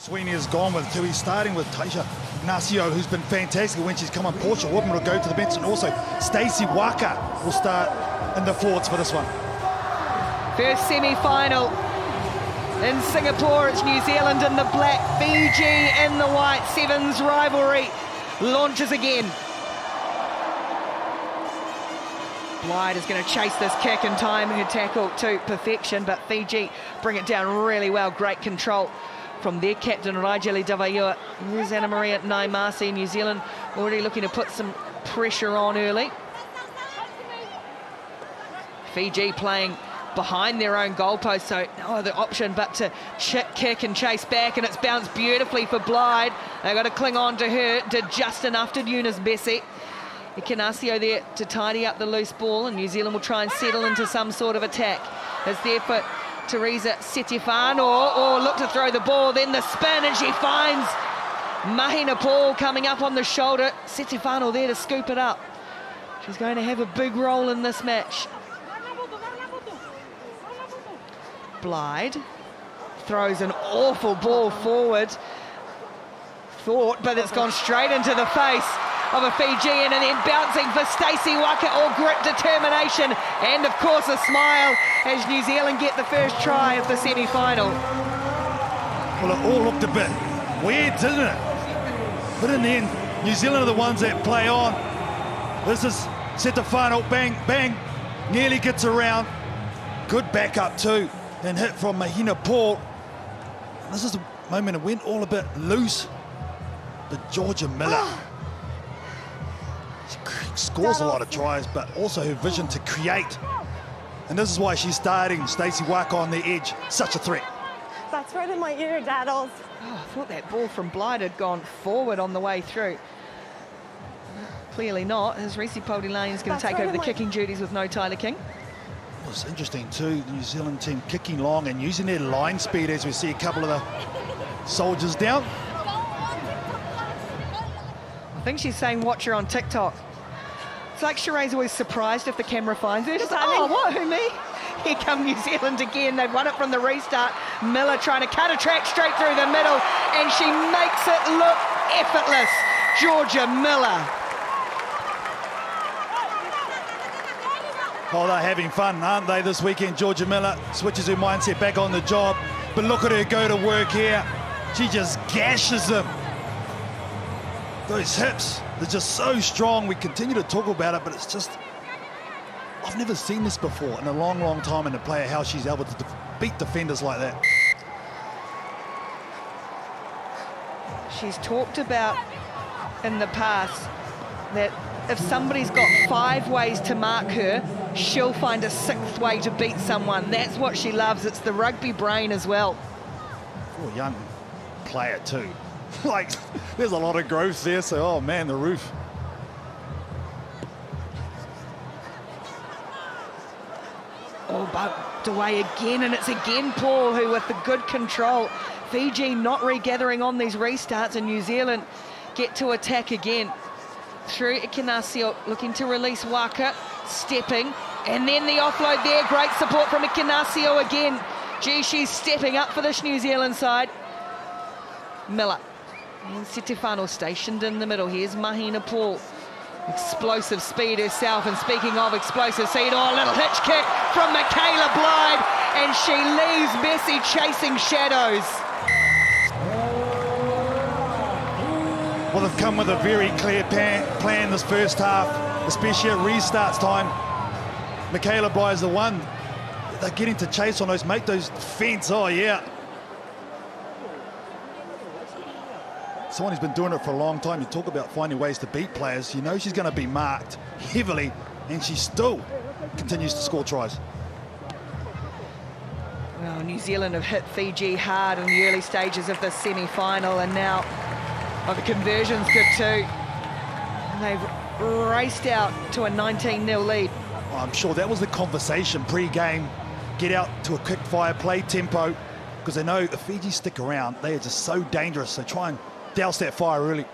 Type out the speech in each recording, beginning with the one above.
Sweeney has gone with two. He's starting with Taisha Ignacio, who's been fantastic when she's come on. Portia Woodman will go to the bench, and also Stacey Waka will start in the forwards for this one. First semi-final in Singapore. It's New Zealand in the black, Fiji in the white. Sevens rivalry launches again. Blyde is going to chase this kick and time her tackle to perfection, but Fiji bring it down really well. Great control from their captain, Raijali Davayua. Here's Anna Maria Naimasi. New Zealand already looking to put some pressure on early. Fiji playing behind their own goalpost, so no other option but to kick and chase back, and it's bounced beautifully for Blyde. They've got to cling on to her, did just enough, did Eunice Bessie. Ignacio there to tidy up the loose ball, and New Zealand will try and settle into some sort of attack. It's there for Teresa Setefano, or look to throw the ball, then the spin, and she finds Mahina Paul coming up on the shoulder. Setefano there to scoop it up. She's going to have a big role in this match. Blyde throws an awful ball forward. But it's gone straight into the face of a Fijian, and then bouncing for Stacey Waka, all grit, determination, and of course a smile as New Zealand get the first try of the semi-final. Well, it all looked a bit weird, didn't it? But in the end, New Zealand are the ones that play on. This is Setefano, bang, bang, nearly gets around. Good backup too, and hit from Mahina Paul. This is the moment it went all a bit loose. But Georgia Miller, she scores a lot of tries, but also her vision to create. And this is why she's starting Stacey Waka on the edge. Such a threat. That's right in my ear, Daddles. Oh, I thought that ball from Blyde had gone forward on the way through. Clearly not, as Reese Paulilane is going to take over the kicking duties with no Tyler King. Well, it's interesting too, the New Zealand team kicking long and using their line speed as we see a couple of the soldiers down. I think she's saying watch her on TikTok. It's like Sheree's always surprised if the camera finds her. Just, oh, what, who, me? Here come New Zealand again. They've won it from the restart. Miller trying to cut a track straight through the middle, and she makes it look effortless. Georgia Miller. Oh, they're having fun, aren't they, this weekend? Georgia Miller switches her mindset back on the job, but look at her go to work here. She just gashes them. Those hips, they're just so strong. We continue to talk about it, but it's just, I've never seen this before in a long, long time in a player, how she's able to beat defenders like that. She's talked about in the past that if somebody's got 5 ways to mark her, she'll find a 6th way to beat someone. That's what she loves. It's the rugby brain as well. Oh, young player too. Like, there's a lot of growth there, so, oh man, the roof. Oh, bumped away again, and it's again Paul who, with the good control, Fiji not regathering on these restarts, and New Zealand get to attack again. Through Ignacio, looking to release Waka, stepping, and then the offload there. Great support from Ignacio again. Gee, she's stepping up for this New Zealand side. Miller. And Setefano stationed in the middle. Here's Mahina Paul. Explosive speed herself, and speaking of explosive speed, oh, a little hitch kick from Michaela Blyde, and she leaves Bessie chasing shadows. Well, they've come with a very clear plan this first half, especially at restarts time. Michaela Blyde is the one. They're getting to chase on those, make those fence. Oh, yeah. Someone who's been doing it for a long time. You talk about finding ways to beat players. You know she's going to be marked heavily, and she still continues to score tries. Well, New Zealand have hit Fiji hard in the early stages of the semi-final, and now the conversion's good too. And they've raced out to a 19-0 lead. Well, I'm sure that was the conversation pre-game. Get out to a quick fire, play tempo, because they know if Fiji stick around, they are just so dangerous. So try and douse that fire early.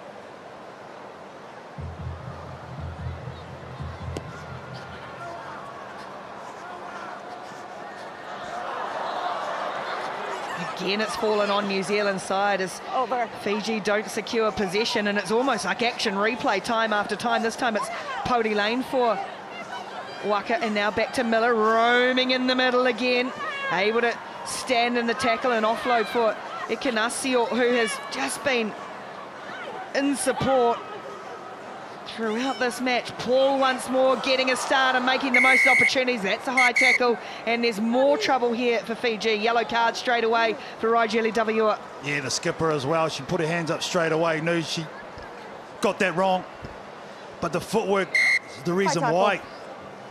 again it's fallen on New Zealand's side as Over. Fiji don't secure possession, and it's almost like action replay time after time. This time it's Pody Lane for Waka, and now back to Miller, roaming in the middle again, able to stand in the tackle and offload for Ikanasio, who has just been in support throughout this match. Paul once more getting a start and making the most opportunities. That's a high tackle, and there's more trouble here for Fiji. Yellow card straight away for Raijeli Wua. Yeah, the skipper as well. She put her hands up straight away. Knew she got that wrong. But the footwork is the reason why.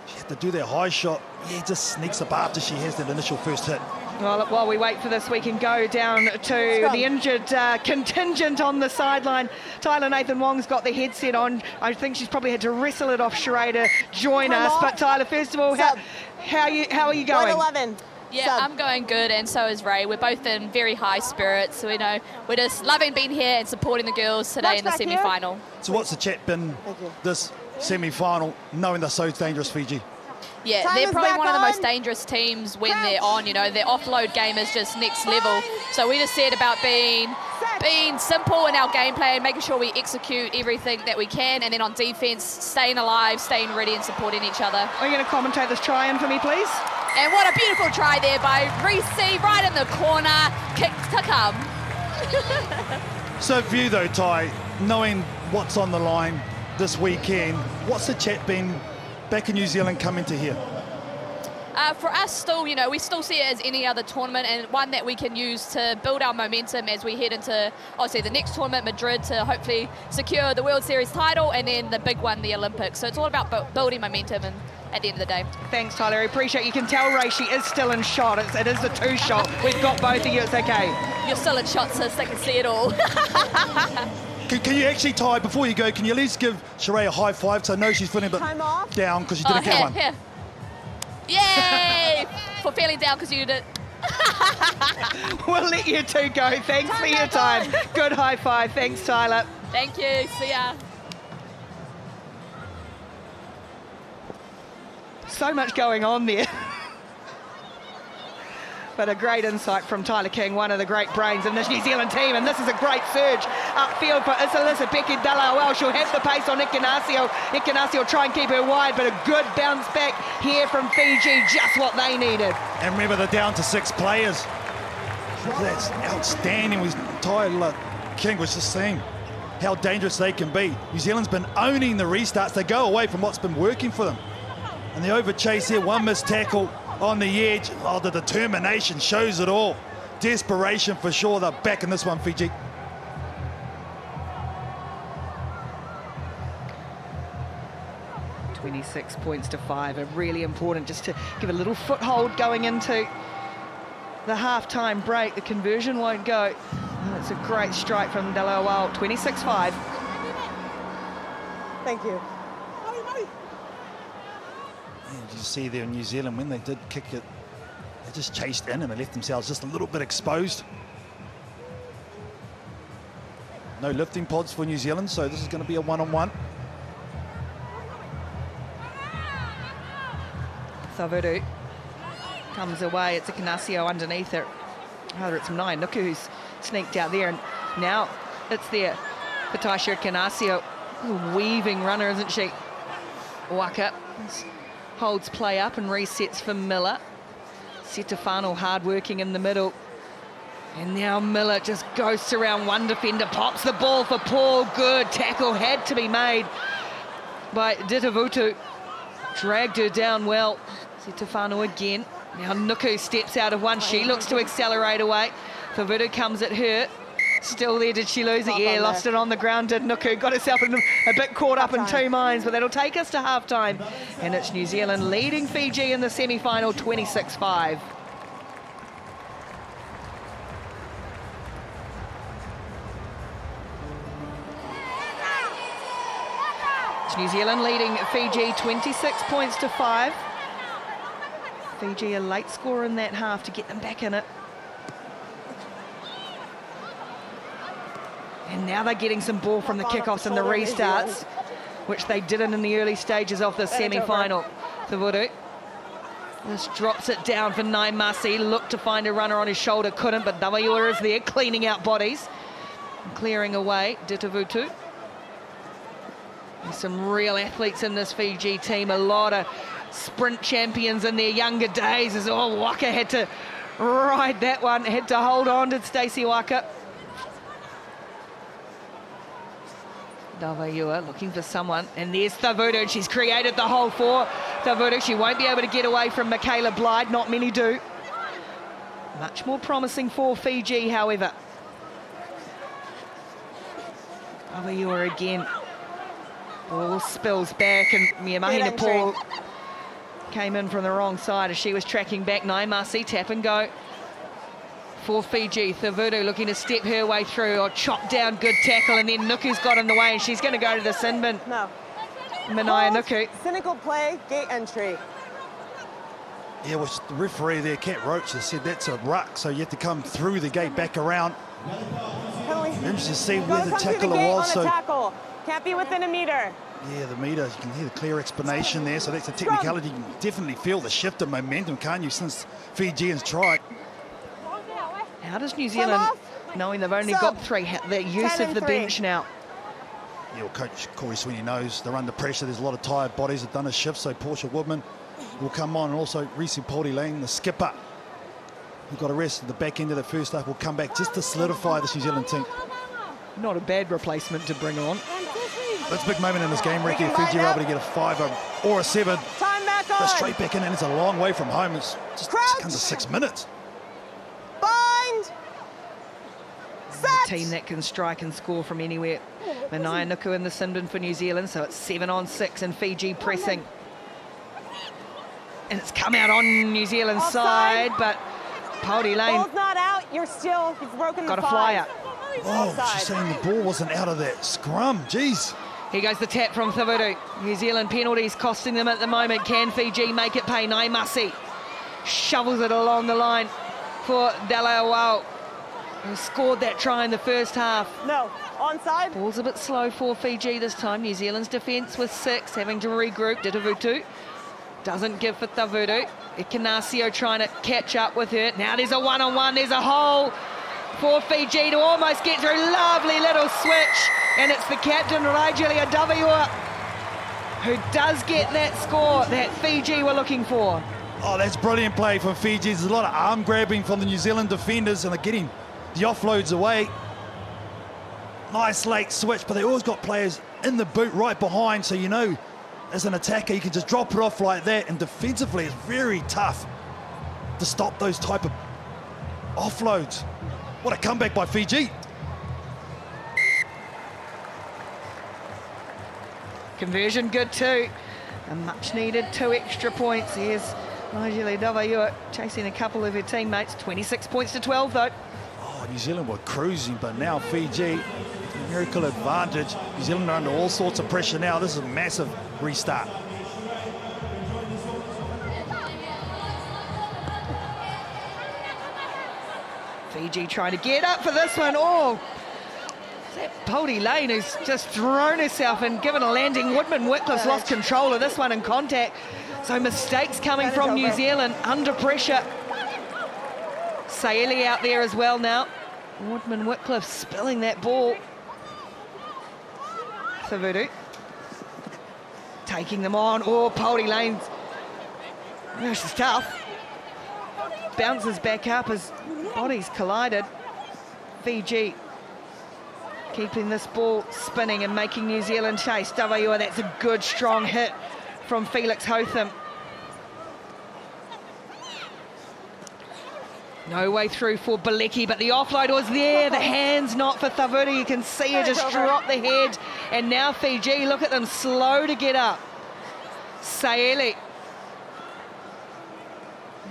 She had to do that high shot. Yeah, it just sneaks up after she has that initial first hit. Well, while we wait for this, we can go down to the injured contingent on the sideline. Tyler Nathan Wong's got the headset on. I think she's probably had to wrestle it off Sheree to join us. But Tyler, first of all, how are you going? 111. Yeah, I'm going good, and so is Ray. We're both in very high spirits, so we're just loving being here and supporting the girls today in the semi-final. So what's the chat been this semi-final, knowing they're so dangerous, Fiji? Yeah, they're probably one of the most dangerous teams when they're on. Their offload game is just next level. So we just said about being simple in our game plan, making sure we execute everything that we can, and then on defense, staying alive, staying ready and supporting each other. Are you going to commentate this try in for me, please? And what a beautiful try there by Reese, right in the corner, kick to come. So for you though, Ty, knowing what's on the line this weekend, what's the chat been back in New Zealand coming to here? For us still, we still see it as any other tournament, and one that we can use to build our momentum as we head into, obviously, the next tournament, Madrid, to hopefully secure the World Series title, and then the big one, the Olympics. So it's all about building momentum and at the end of the day. Thanks, Tyler. I appreciate you can tell Ray she is still in shot. It is the two shot. We've got both of you. It's okay. You're still in shot, sis. I can see it all. Can you actually, Ty, before you go, can you at least give Sheree a high five? Because I know she's feeling a bit down because she didn't get one. Here. Yay! For feeling down because you did. We'll let you two go. Thanks for your time. Good high five. Thanks, Tyler. Thank you. See ya. So much going on there. But a great insight from Tyler King, one of the great brains in this New Zealand team. And this is a great surge upfield for Isalisa Becky-Dalla. Well, she'll have the pace on Ikanasio. Ikanasio will try and keep her wide, but a good bounce back here from Fiji, just what they needed. And remember, they're down to 6 players. That's outstanding. Tyler King was just saying how dangerous they can be. New Zealand's been owning the restarts. They go away from what's been working for them. And the over chase here, one missed tackle on the edge. Oh, the determination shows it all. Desperation for sure. They're back in this one, Fiji. £26 are really important just to give a little foothold going into the half-time break. The conversion won't go. Oh, it's a great strike from Dallawal. 26-5. Thank you. You see there in New Zealand, when they did kick it, they just chased in and they left themselves just a little bit exposed. No lifting pods for New Zealand, so this is going to be a one-on-one. Savuru comes away. It's Ikanasio underneath it. Rather, it's Nai Nuku who's sneaked out there, and now it's there for Taisha Ikanasio. Weaving runner, isn't she? Waka holds play up and resets for Miller. Setafano hard working in the middle. And now Miller just ghosts around one defender, pops the ball for Paul. Good tackle had to be made by Ditavutu. Dragged her down well. Setafano again. Now Nuku steps out of one. She looks to accelerate away. Favutu comes at her. Still there, did she lose it? Yeah, lost it on the ground, did Nuku. Got herself a bit caught up in two minds, but that'll take us to half-time. And it's New Zealand leading Fiji in the semi-final, 26-5. It's New Zealand leading Fiji 26-5. Fiji a late score in that half to get them back in it. And now they're getting some ball from the kickoffs and the restarts, which they didn't in the early stages of the semi-final. Savuru Just drops it down for Naimasi. Looked to find a runner on his shoulder, couldn't, but Daviua is there, cleaning out bodies. And clearing away Ditavutu. There's some real athletes in this Fiji team, a lot of sprint champions in their younger days. As Waka had to ride that one, had to hold on to Stacey Waka. Daviua looking for someone, and there's Thavutu, and she's created the hole for Thavutu. She won't be able to get away from Michaela Blyde, not many do. Much more promising for Fiji, however. Daviua again. Ball spills back, and Miamahina Paul came in from the wrong side as she was tracking back. Naimasi, tap and go for Fiji. Thavutu looking to step her way through, or chop down, good tackle, and then Nuku's got in the way, and she's going to go to the sin bin. No. Manaya Nuku. Cynical play, gate entry. Yeah, well, the referee there, Kat Roach, has said that's a ruck, so you have to come through the gate back around. Interesting to see where the tackler was. So tackle. Can't be within a meter. yeah, the meter, you can hear the clear explanation there, so that's a technicality. You can definitely feel the shift of momentum, can't you, since Fijians tried. How does New Zealand, knowing they've only got 3, the use of the bench now? Yeah, well, Coach Corey Sweeney knows they're under pressure. There's a lot of tired bodies have done a shift, so Portia Woodman will come on, and also Reese Pauli Lane, the skipper, who got arrested at the back end of the first half, will come back just to solidify this New Zealand team. Not a bad replacement to bring on. That's a big moment in this game, Ricky. If Fiji are able to get a 5 or a 7, Time back on. go straight back in, and it's a long way from home. It's just under 6 minutes. Bind. A team that can strike and score from anywhere. Manaya Nuku in the sin bin for New Zealand, so it's 7-on-6 and Fiji pressing. And it's come out on New Zealand's side, but Pauli Lane Ball's not out. You're still. You've broken got the a flyer. Oh, she's saying the ball wasn't out of that scrum. Jeez. Here goes the tap from Thavutu. New Zealand penalties costing them at the moment. Can Fiji make it pay? Naimasi shovels it along the line for Dalawau, who scored that try in the first half. No. Onside. Ball's a bit slow for Fiji this time. New Zealand's defence with 6, having to regroup. Ditavutu doesn't give for Thavutu. Ikanasio trying to catch up with her. Now there's a one-on-one. There's a hole for Fiji to almost get through. Lovely little switch, and it's the captain, Raijulia Daviua, who does get that score that Fiji were looking for. Oh, that's brilliant play from Fiji. There's a lot of arm grabbing from the New Zealand defenders, and they're getting the offloads away. Nice late switch, but they always got players in the boot right behind, so you know, as an attacker, you can just drop it off like that, and defensively it's very tough to stop those type of offloads. What a comeback by Fiji. Conversion good too. A much needed 2 extra points. Here's Raijulia Daviua chasing a couple of her teammates. 26 points to 12 though. Oh, New Zealand were cruising, but now Fiji, numerical advantage. New Zealand are under all sorts of pressure now. This is a massive restart. Fiji trying to get up for this one. Oh, is that Pauli Lane who's just thrown herself and given a landing. Woodman Wycliffe's lost control of this one in contact. So mistakes coming from New Zealand under pressure. Saeli out there as well now. Woodman Wycliffe spilling that ball. Thavutu taking them on. Oh, Pauli Lane's, this is tough. Bounces back up as bodies collided. Fiji keeping this ball spinning and making New Zealand chase. Daviua, that's a good strong hit from Felix Hotham. No way through for Balecki, but the offload was there. The hands not for Thavutu. You can see her just drop the head. And now Fiji, look at them, slow to get up. Saeli.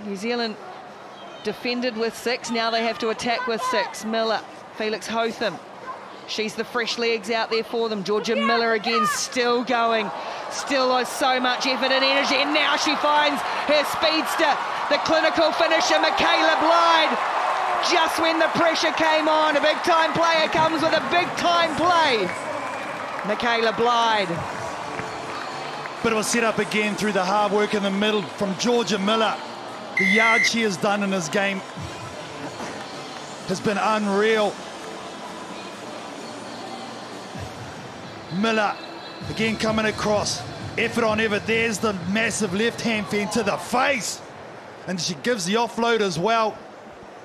New Zealand defended with 6. Now they have to attack with 6. Miller, Felix Hotham. She's the fresh legs out there for them. Georgia Miller again, still going. Still with so much effort and energy. And now she finds her speedster, the clinical finisher, Michaela Blyde. Just when the pressure came on, a big-time player comes with a big-time play. Michaela Blyde. Bit of a set-up again through the hard work in the middle from Georgia Miller. The yard she has done in this game has been unreal. Miller again coming across. Effort on effort. There's the massive left-hand fend to the face. And she gives the offload as well.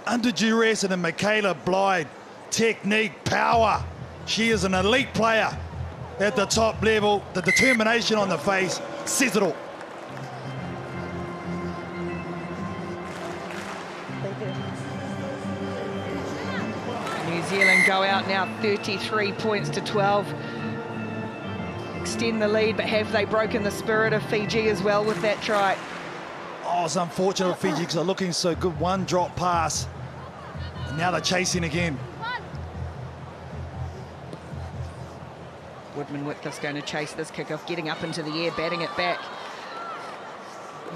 Under duress, and then Michaela Blythe. Technique, power. She is an elite player at the top level. The determination on the face says it all. New Zealand go out now 33 points to 12. Extend the lead, but have they broken the spirit of Fiji as well with that try? Oh, it's unfortunate for Fiji because they're looking so good. One drop pass. And now they're chasing again. Woodman-Whitcliffe's going to chase this kickoff, getting up into the air, batting it back.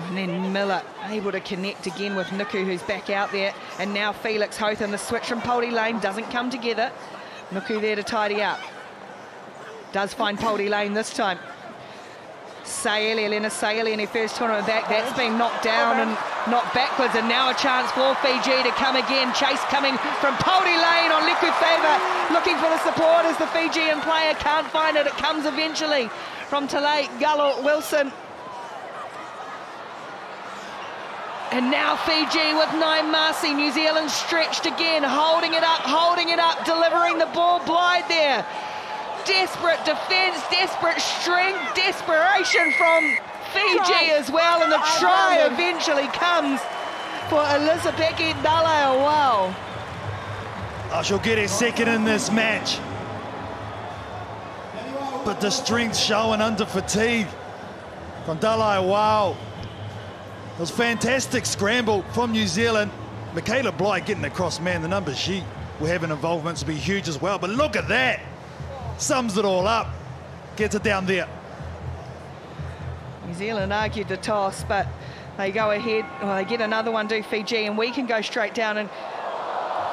And then Miller able to connect again with Nuku, who's back out there. And now Felix Hoth, and the switch from Poldy Lane doesn't come together. Nuku there to tidy up. Does find Poldy Lane this time. Saeli, Elena Saeli in her first tournament back. That's been knocked down and knocked backwards, and now a chance for Fiji to come again. Chase coming from Poldy Lane on Liku Favour, looking for the support as the Fijian player can't find it. It comes eventually from Talay Gullo Wilson. And now Fiji with Nine Marcy. New Zealand stretched again, holding it up, delivering the ball. Blythe there. Desperate defence, desperate strength, desperation from Fiji as well, and the try eventually comes for Elizabeth Ndala. Wow. Oh, she'll get her second in this match. But the strength showing under fatigue from Dalai. Wow. It was fantastic scramble from New Zealand. Michaela Blythe getting across, man, the numbers she will have in involvements will be huge as well. But look at that. Sums it all up. Gets it down there. New Zealand argued the toss, but they go ahead. Well, they get another one, do Fiji, and we can go straight down and...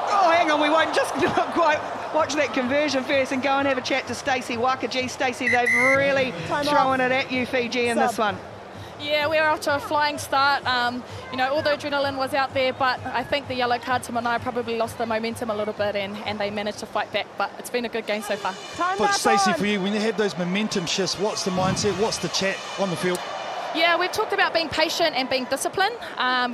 Oh, hang on, we won't just quite watch that conversion first and go and have a chat to Stacey Wakaji. Stacey, they've really thrown it at you, Fiji, in this one. Yeah, we were off to a flying start. You know, all the adrenaline was out there, but I think the yellow card to Manai probably lost the momentum a little bit, and they managed to fight back, but it's been a good game so far. But Stacey, for you, when you have those momentum shifts, what's the mindset, what's the chat on the field? Yeah, we've talked about being patient and being disciplined.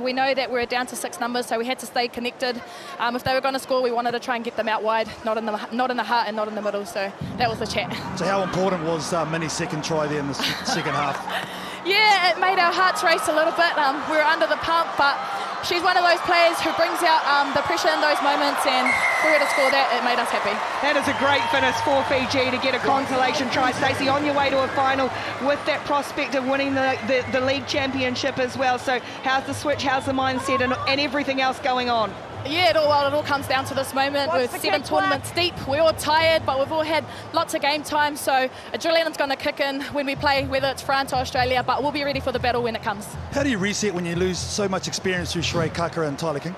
We know that we're down to 6 numbers, so we had to stay connected. If they were going to score, we wanted to try and get them out wide, not in the heart and not in the middle, so that was the chat. So how important was Minnie's second try there in the second half? Yeah, it made our hearts race a little bit. We were under the pump, but she's one of those players who brings out the pressure in those moments, and for her to score that, it made us happy. That is a great finish for Fiji to get a consolation try. Stacey, on your way to a final with that prospect of winning the league championship as well. So how's the switch, how's the mindset, and everything else going on? Yeah, it all comes down to this moment. We're 7 tournaments deep. We're all tired, but we've all had lots of game time, so adrenaline's going to kick in when we play, whether it's France or Australia, but we'll be ready for the battle when it comes. How do you reset when you lose so much experience through Sheree Kaka and Tyler King?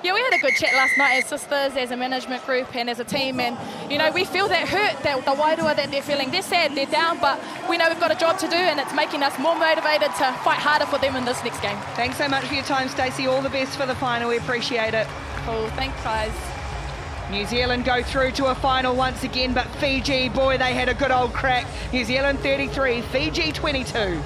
Yeah, we had a good chat last night as sisters, as a management group and as a team, and you know, we feel that hurt, that the wairua that they're feeling. They're sad, they're down, but we know we've got a job to do, and it's making us more motivated to fight harder for them in this next game. Thanks so much for your time, Stacey. All the best for the final. We appreciate it. Cool, thanks guys. New Zealand go through to a final once again, but Fiji, boy, they had a good old crack. New Zealand 33, Fiji 22.